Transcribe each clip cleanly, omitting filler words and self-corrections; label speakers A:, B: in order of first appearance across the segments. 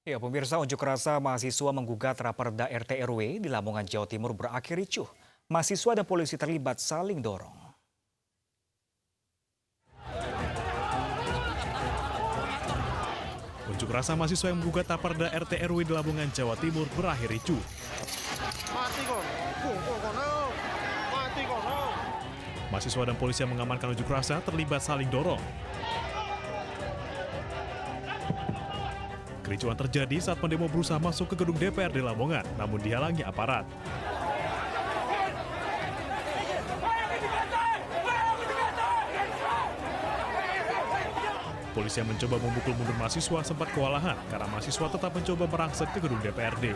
A: Ya, pemirsa, unjuk rasa mahasiswa menggugat Raperda RT RW di Lamongan, Jawa Timur berakhir ricuh. Mahasiswa dan polisi terlibat saling dorong.
B: Unjuk rasa mahasiswa yang menggugat Raperda RT RW di Lamongan, Jawa Timur berakhir ricuh. Mahasiswa dan polisi yang mengamankan unjuk rasa terlibat saling dorong. Kericuan terjadi saat pendemo berusaha masuk ke gedung DPRD Lamongan, namun dihalangi aparat. Polisi yang mencoba memukul mundur mahasiswa sempat kewalahan karena mahasiswa tetap mencoba merangsek ke gedung DPRD.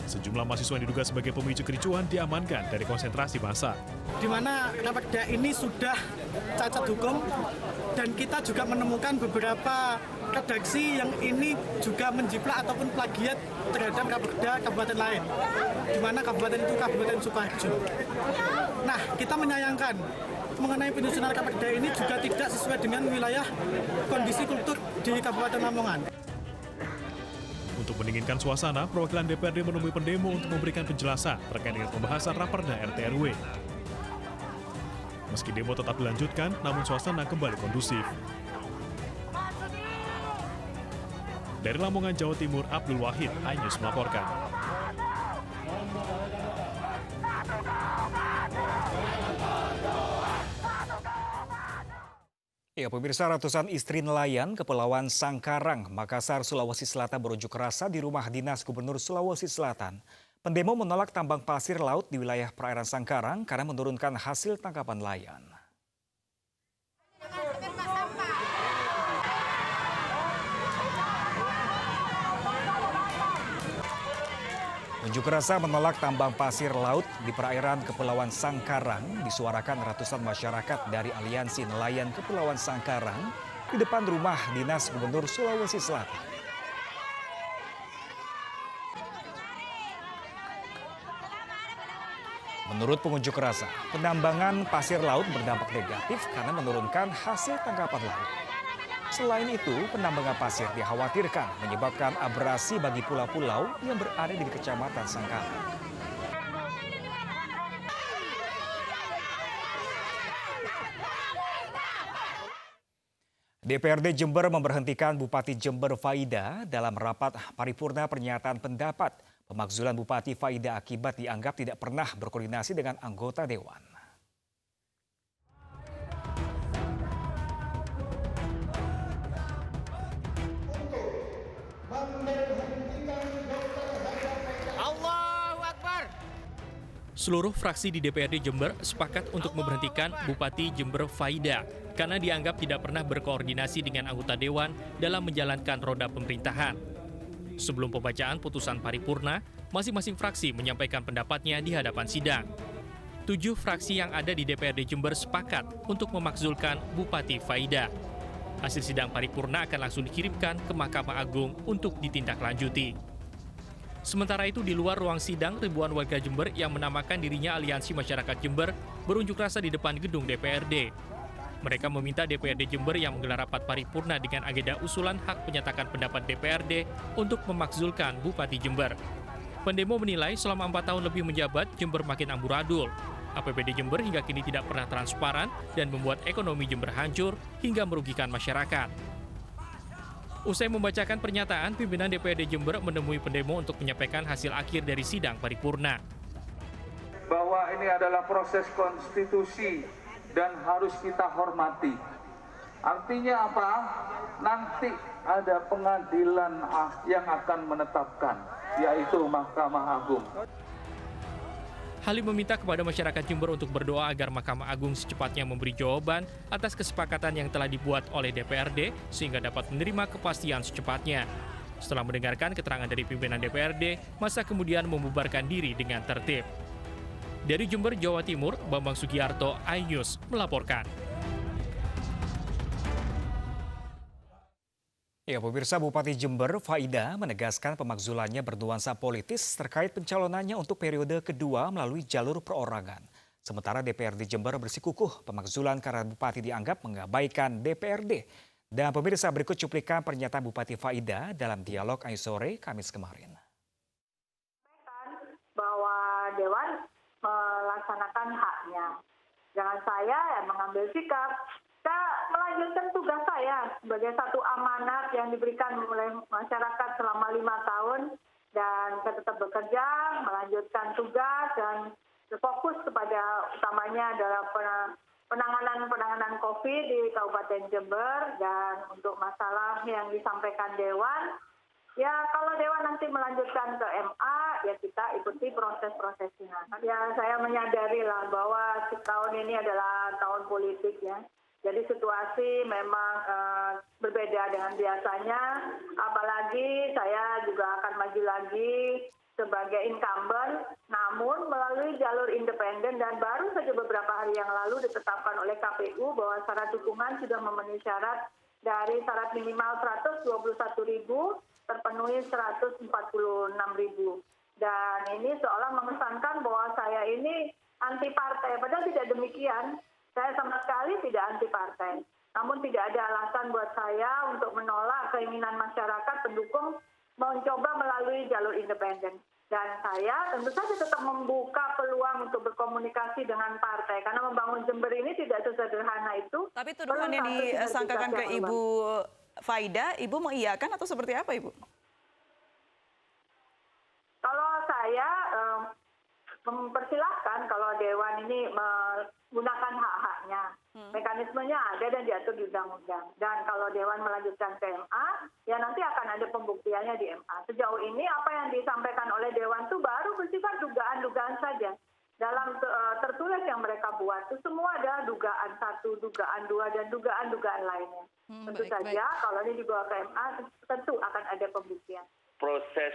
B: Sejumlah mahasiswa yang diduga sebagai pemicu kericuan diamankan dari konsentrasi massa.
C: Di mana Raperda ini sudah cacat hukum dan kita juga menemukan beberapa redaksi yang ini juga menjiplak ataupun plagiat terhadap Raperda kabupaten lain, di mana kabupaten itu Kabupaten Sukoharjo. Nah, kita menyayangkan mengenai penyusunan Raperda ini juga tidak sesuai dengan wilayah kondisi kultur di Kabupaten Lamongan.
B: Untuk mendinginkan suasana, perwakilan DPRD menemui pendemo untuk memberikan penjelasan terkait dengan pembahasan Raperda RT RW. Meski demo tetap dilanjutkan, namun suasana kembali kondusif. Dari Lamongan, Jawa Timur, Abdul Wahid, iNews melaporkan.
A: Ya, pemirsa, ratusan istri nelayan Kepulauan Sangkarang, Makassar, Sulawesi Selatan berunjuk rasa di rumah dinas Gubernur Sulawesi Selatan. Pendemo menolak tambang pasir laut di wilayah perairan Sangkarang karena menurunkan hasil tangkapan nelayan. Unjuk rasa menolak tambang pasir laut di perairan Kepulauan Sangkarang disuarakan ratusan masyarakat dari Aliansi Nelayan Kepulauan Sangkarang di depan rumah dinas Gubernur Sulawesi Selatan. Menurut pengunjuk rasa, penambangan pasir laut berdampak negatif karena menurunkan hasil tangkapan laut. Selain itu, penambangan pasir dikhawatirkan menyebabkan abrasi bagi pulau-pulau yang berada di Kecamatan Sangkarang. DPRD Jember memberhentikan Bupati Jember Faida dalam rapat paripurna pernyataan pendapat pemakzulan Bupati Faida akibat dianggap tidak pernah berkoordinasi dengan anggota dewan.
D: Seluruh fraksi di DPRD Jember sepakat untuk memberhentikan Bupati Jember Faida karena dianggap tidak pernah berkoordinasi dengan anggota dewan dalam menjalankan roda pemerintahan. Sebelum pembacaan putusan paripurna, masing-masing fraksi menyampaikan pendapatnya di hadapan sidang. 7 fraksi yang ada di DPRD Jember sepakat untuk memakzulkan Bupati Faida. Hasil sidang paripurna akan langsung dikirimkan ke Mahkamah Agung untuk ditindaklanjuti. Sementara itu di luar ruang sidang, ribuan warga Jember yang menamakan dirinya Aliansi Masyarakat Jember berunjuk rasa di depan gedung DPRD. Mereka meminta DPRD Jember yang menggelar rapat paripurna dengan agenda usulan hak menyatakan pendapat DPRD untuk memakzulkan Bupati Jember. Pendemo menilai selama 4 tahun lebih menjabat, Jember makin amburadul. APBD Jember hingga kini tidak pernah transparan dan membuat ekonomi Jember hancur hingga merugikan masyarakat. Usai membacakan pernyataan, pimpinan DPRD Jember menemui pendemo untuk menyampaikan hasil akhir dari sidang paripurna.
E: Bahwa ini adalah proses konstitusi dan harus kita hormati. Artinya apa? Nanti ada pengadilan yang akan menetapkan, yaitu Mahkamah Agung.
D: Halim meminta kepada masyarakat Jember untuk berdoa agar Mahkamah Agung secepatnya memberi jawaban atas kesepakatan yang telah dibuat oleh DPRD sehingga dapat menerima kepastian secepatnya. Setelah mendengarkan keterangan dari pimpinan DPRD, masa kemudian membubarkan diri dengan tertib. Dari Jember, Jawa Timur, Bambang Sugiarto, iNews melaporkan.
A: Ya, pemirsa, Bupati Jember Faida menegaskan pemakzulannya bernuansa politis terkait pencalonannya untuk periode kedua melalui jalur perorangan. Sementara DPRD Jember bersikukuh pemakzulan karena Bupati dianggap mengabaikan DPRD. Dan pemirsa, berikut cuplikan pernyataan Bupati Faida dalam dialog Ayu Sore Kamis kemarin.
F: Bahwa Dewan melaksanakan haknya. Jangan saya yang mengambil sikap. Saya melanjutkan tugas saya sebagai satu amanat yang diberikan oleh masyarakat selama 5 tahun. Dan saya tetap bekerja, melanjutkan tugas dan fokus kepada utamanya adalah penanganan COVID di Kabupaten Jember. Dan untuk masalah yang disampaikan Dewan, ya kalau Dewan nanti melanjutkan ke MA, ya kita ikuti proses-prosesnya. Ya saya menyadari lah bahwa tahun ini adalah tahun politik ya. Jadi situasi memang berbeda dengan biasanya, apalagi saya juga akan maju lagi sebagai incumbent, namun melalui jalur independen dan baru saja beberapa hari yang lalu ditetapkan oleh KPU bahwa syarat dukungan sudah memenuhi syarat dari syarat minimal 121.000 terpenuhi 146.000. Dan ini seolah mengesankan bahwa saya ini anti partai, padahal tidak demikian. Saya sama sekali tidak anti partai. Namun tidak ada alasan buat saya untuk menolak keinginan masyarakat pendukung mencoba melalui jalur independen. Dan saya tentu saja tetap membuka peluang untuk berkomunikasi dengan partai. Karena membangun Jember ini tidak sesederhana itu.
G: Tapi tuduhan yang disangkakan ke Ibu Faida, Ibu mengiyakan atau seperti apa, Ibu?
F: Kalau saya mempersilahkan kalau Dewan ini menggunakan hak-haknya. Mekanismenya ada dan diatur di undang-undang. Dan kalau Dewan melanjutkan ke MA, ya nanti akan ada pembuktiannya di MA. Sejauh ini apa yang disampaikan oleh Dewan itu baru bersifat dugaan-dugaan saja. Dalam tertulis yang mereka buat itu semua ada dugaan 1, dugaan 2, dan dugaan-dugaan lainnya. Tentu saja kalau ini dibawa ke MA tentu akan ada pembuktian.
H: Proses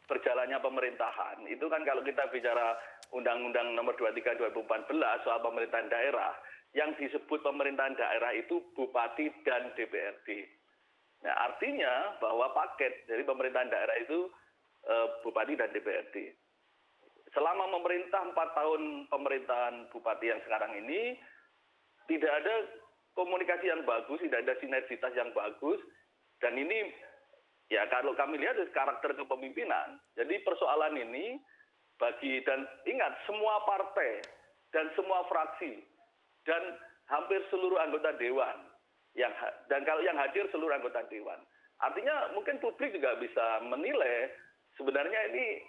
H: berjalannya pemerintahan itu kan kalau kita bicara Undang-Undang Nomor 23 2014 soal pemerintahan daerah, yang disebut pemerintahan daerah itu Bupati dan DPRD. Nah, artinya bahwa paket dari pemerintahan daerah itu Bupati dan DPRD. Selama memerintah 4 tahun pemerintahan Bupati yang sekarang ini, tidak ada komunikasi yang bagus, tidak ada sinergitas yang bagus, dan ini ya kalau kami lihat dari karakter kepemimpinan. Jadi persoalan ini dan ingat semua partai dan semua fraksi dan hampir seluruh anggota dewan dan kalau yang hadir seluruh anggota dewan. Artinya mungkin publik juga bisa menilai sebenarnya ini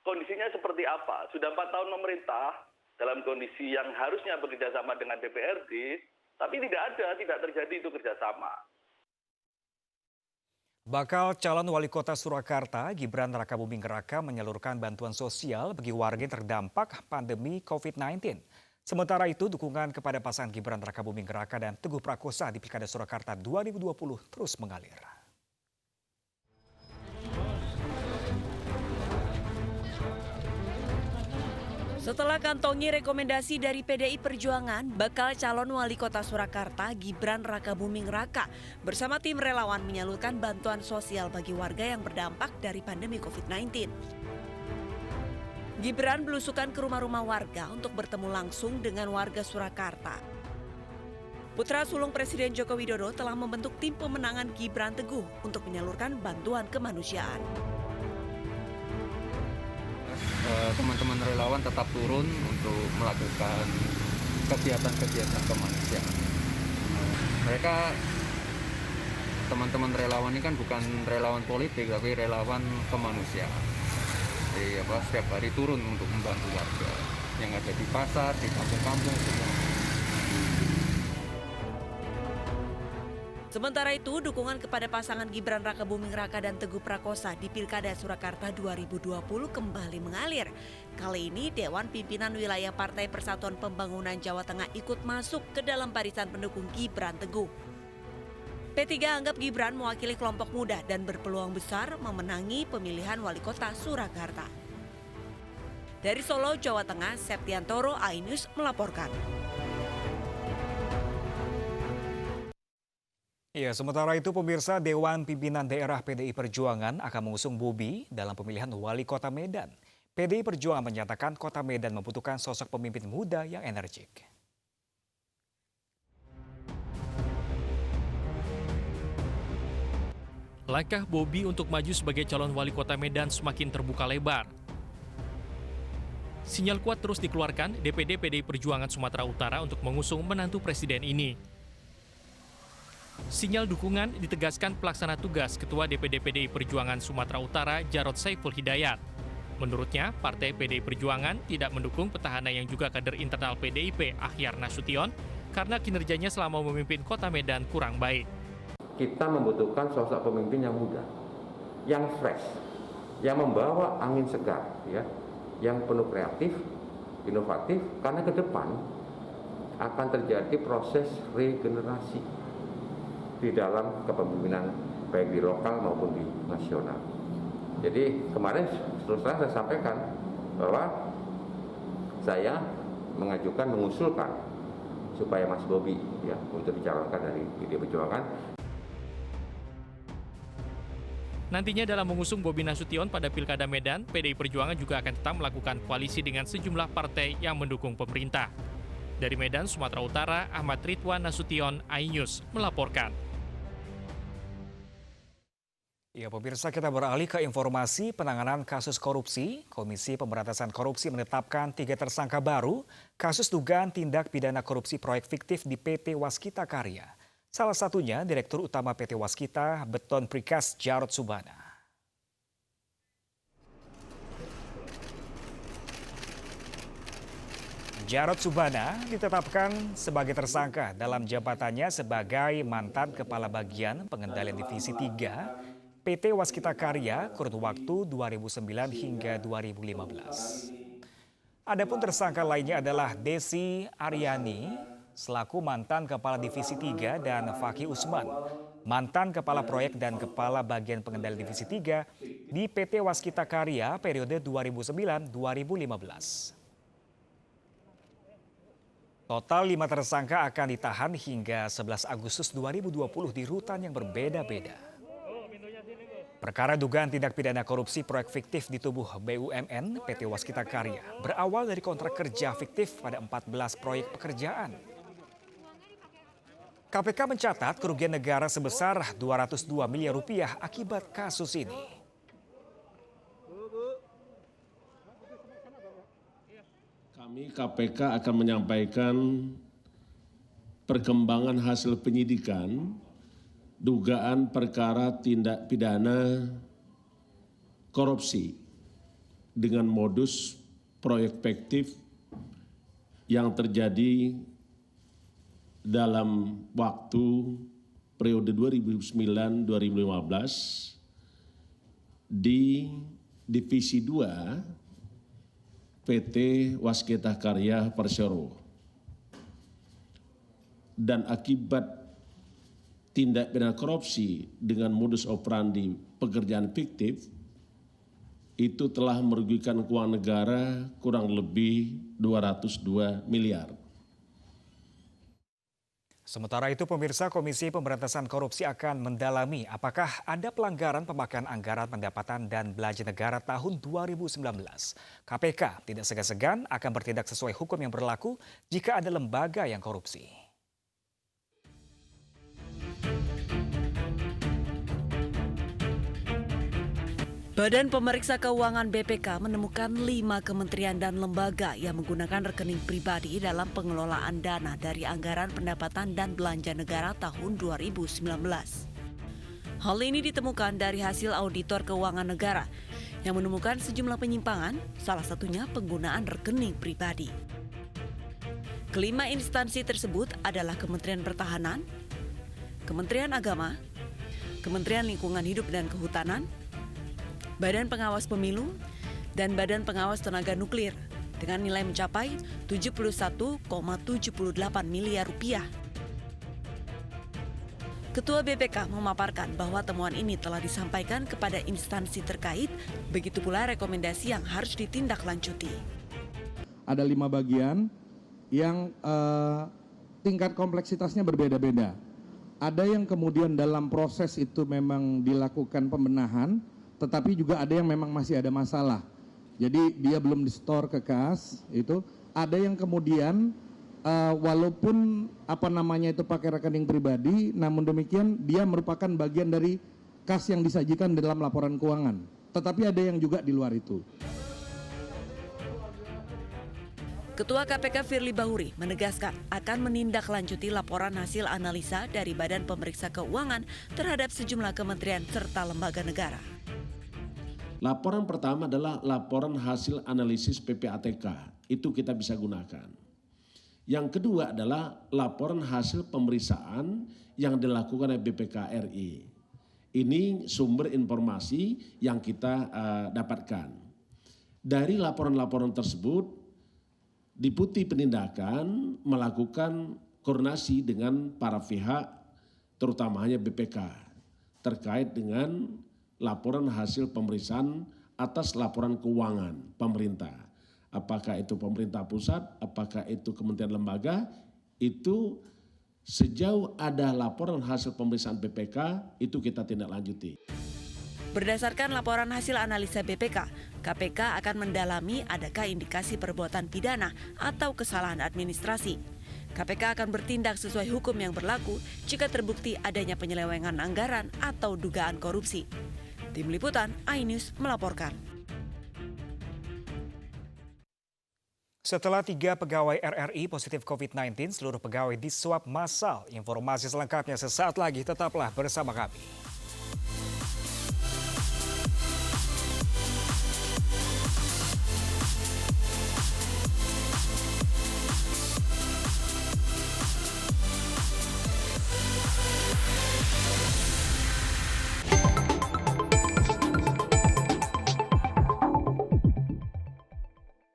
H: kondisinya seperti apa. Sudah 4 tahun memerintah dalam kondisi yang harusnya bekerjasama dengan DPRD, tapi tidak terjadi itu kerjasama.
A: Bakal calon wali kota Surakarta, Gibran Rakabuming Raka menyalurkan bantuan sosial bagi warga yang terdampak pandemi COVID-19. Sementara itu, dukungan kepada pasangan Gibran Rakabuming Raka dan Teguh Prakosa di Pilkada Surakarta 2020 terus mengalir.
G: Setelah kantongi rekomendasi dari PDI Perjuangan, bakal calon wali kota Surakarta Gibran Rakabuming Raka bersama tim relawan menyalurkan bantuan sosial bagi warga yang berdampak dari pandemi COVID-19. Gibran belusukan ke rumah-rumah warga untuk bertemu langsung dengan warga Surakarta. Putra sulung Presiden Joko Widodo telah membentuk tim pemenangan Gibran Teguh untuk menyalurkan bantuan kemanusiaan.
I: Teman-teman relawan tetap turun untuk melakukan kegiatan-kegiatan kemanusiaan. Mereka, teman-teman relawan ini kan bukan relawan politik, tapi relawan kemanusiaan. Jadi setiap hari turun untuk membantu warga yang ada di pasar, di kampung-kampung semua.
G: Sementara itu, dukungan kepada pasangan Gibran Rakabuming Raka dan Teguh Prakosa di Pilkada Surakarta 2020 kembali mengalir. Kali ini, Dewan Pimpinan Wilayah Partai Persatuan Pembangunan Jawa Tengah ikut masuk ke dalam barisan pendukung Gibran Teguh. P3 anggap Gibran mewakili kelompok muda dan berpeluang besar memenangi pemilihan wali kota Surakarta. Dari Solo, Jawa Tengah, Septiantoro, Ainus melaporkan.
A: Ya, sementara itu pemirsa, Dewan Pimpinan Daerah PDI Perjuangan akan mengusung Bobi dalam pemilihan wali kota Medan. PDI Perjuangan menyatakan Kota Medan membutuhkan sosok pemimpin muda yang energik.
D: Langkah Bobi untuk maju sebagai calon wali kota Medan semakin terbuka lebar. Sinyal kuat terus dikeluarkan DPD PDI Perjuangan Sumatera Utara untuk mengusung menantu presiden ini. Sinyal dukungan ditegaskan pelaksana tugas Ketua DPD PDI Perjuangan Sumatera Utara Jarod Saiful Hidayat. Menurutnya, Partai PDI Perjuangan tidak mendukung petahana yang juga kader internal PDIP Akhyar Nasution karena kinerjanya selama memimpin Kota Medan kurang baik.
J: Kita membutuhkan sosok pemimpin yang muda, yang fresh, yang membawa angin segar, ya, yang penuh kreatif, inovatif, karena ke depan akan terjadi proses regenerasi di dalam kepemimpinan baik di lokal maupun di nasional. Jadi kemarin terus terang saya sampaikan bahwa saya mengusulkan supaya Mas Bobi ya untuk dicalonkan dari PDI Perjuangan.
D: Nantinya dalam mengusung Bobi Nasution pada Pilkada Medan, PDI Perjuangan juga akan tetap melakukan koalisi dengan sejumlah partai yang mendukung pemerintah. Dari Medan, Sumatera Utara, Ahmad Ridwan Nasution, iNews melaporkan.
A: Ya, pemirsa, kita beralih ke informasi penanganan kasus korupsi. Komisi Pemberantasan Korupsi menetapkan 3 tersangka baru kasus dugaan tindak pidana korupsi proyek fiktif di PT Waskita Karya. Salah satunya Direktur Utama PT Waskita Beton Precast Jarod Subana. Jarod Subana ditetapkan sebagai tersangka dalam jabatannya sebagai mantan Kepala Bagian Pengendalian Divisi 3 PT Waskita Karya kurun waktu 2009 hingga 2015. Adapun tersangka lainnya adalah Desi Aryani selaku mantan Kepala Divisi 3 dan Fakih Usman, mantan Kepala Proyek dan Kepala Bagian Pengendalian Divisi 3 di PT Waskita Karya periode 2009-2015. Total 5 tersangka akan ditahan hingga 11 Agustus 2020 di rutan yang berbeda-beda. Perkara dugaan tindak pidana korupsi proyek fiktif di tubuh BUMN PT Waskita Karya berawal dari kontrak kerja fiktif pada 14 proyek pekerjaan. KPK mencatat kerugian negara sebesar 202 miliar rupiah akibat kasus ini.
K: Kami KPK akan menyampaikan perkembangan hasil penyidikan dugaan perkara tindak pidana korupsi dengan modus proyek fiktif yang terjadi dalam waktu periode 2009-2015 di Divisi 2 PT Waskita Karya Persero. Dan akibat tindak pidana korupsi dengan modus operandi pekerjaan fiktif itu telah merugikan keuangan negara kurang lebih 202 miliar.
A: Sementara itu, pemirsa, Komisi Pemberantasan Korupsi akan mendalami apakah ada pelanggaran pemakaian anggaran pendapatan dan belanja negara tahun 2019. KPK tidak segan-segan akan bertindak sesuai hukum yang berlaku jika ada lembaga yang korupsi.
G: Badan Pemeriksa Keuangan BPK menemukan 5 kementerian dan lembaga yang menggunakan rekening pribadi dalam pengelolaan dana dari anggaran pendapatan dan belanja negara tahun 2019. Hal ini ditemukan dari hasil auditor keuangan negara yang menemukan sejumlah penyimpangan, salah satunya penggunaan rekening pribadi. Kelima instansi tersebut adalah Kementerian Pertahanan, Kementerian Agama, Kementerian Lingkungan Hidup dan Kehutanan, Badan Pengawas Pemilu, dan Badan Pengawas Tenaga Nuklir dengan nilai mencapai 71,78 miliar rupiah. Ketua BPK memaparkan bahwa temuan ini telah disampaikan kepada instansi terkait, begitu pula rekomendasi yang harus ditindaklanjuti.
L: Ada 5 bagian yang tingkat kompleksitasnya berbeda-beda. Ada yang kemudian dalam proses itu memang dilakukan pembenahan, tetapi juga ada yang memang masih ada masalah. Jadi dia belum di-store ke kas itu. Ada yang kemudian walaupun itu pakai rekening pribadi, namun demikian dia merupakan bagian dari kas yang disajikan dalam laporan keuangan. Tetapi ada yang juga di luar itu.
G: Ketua KPK Firly Bahuri menegaskan akan menindaklanjuti laporan hasil analisa dari Badan Pemeriksa Keuangan terhadap sejumlah kementerian serta lembaga negara.
K: Laporan pertama adalah laporan hasil analisis PPATK, itu kita bisa gunakan. Yang kedua adalah laporan hasil pemeriksaan yang dilakukan oleh BPK RI. Ini sumber informasi yang kita dapatkan. Dari laporan-laporan tersebut, Deputi Penindakan melakukan koordinasi dengan para pihak, terutamanya BPK, terkait dengan laporan hasil pemeriksaan atas laporan keuangan pemerintah. Apakah itu pemerintah pusat, apakah itu kementerian lembaga, itu sejauh ada laporan hasil pemeriksaan BPK, itu kita tindak lanjuti.
G: Berdasarkan laporan hasil analisa BPK, KPK akan mendalami adakah indikasi perbuatan pidana atau kesalahan administrasi. KPK akan bertindak sesuai hukum yang berlaku jika terbukti adanya penyelewengan anggaran atau dugaan korupsi. Tim Liputan iNews melaporkan.
A: Setelah 3 pegawai RRI positif COVID-19, seluruh pegawai diswab massal. Informasi selengkapnya sesaat lagi, tetaplah bersama kami.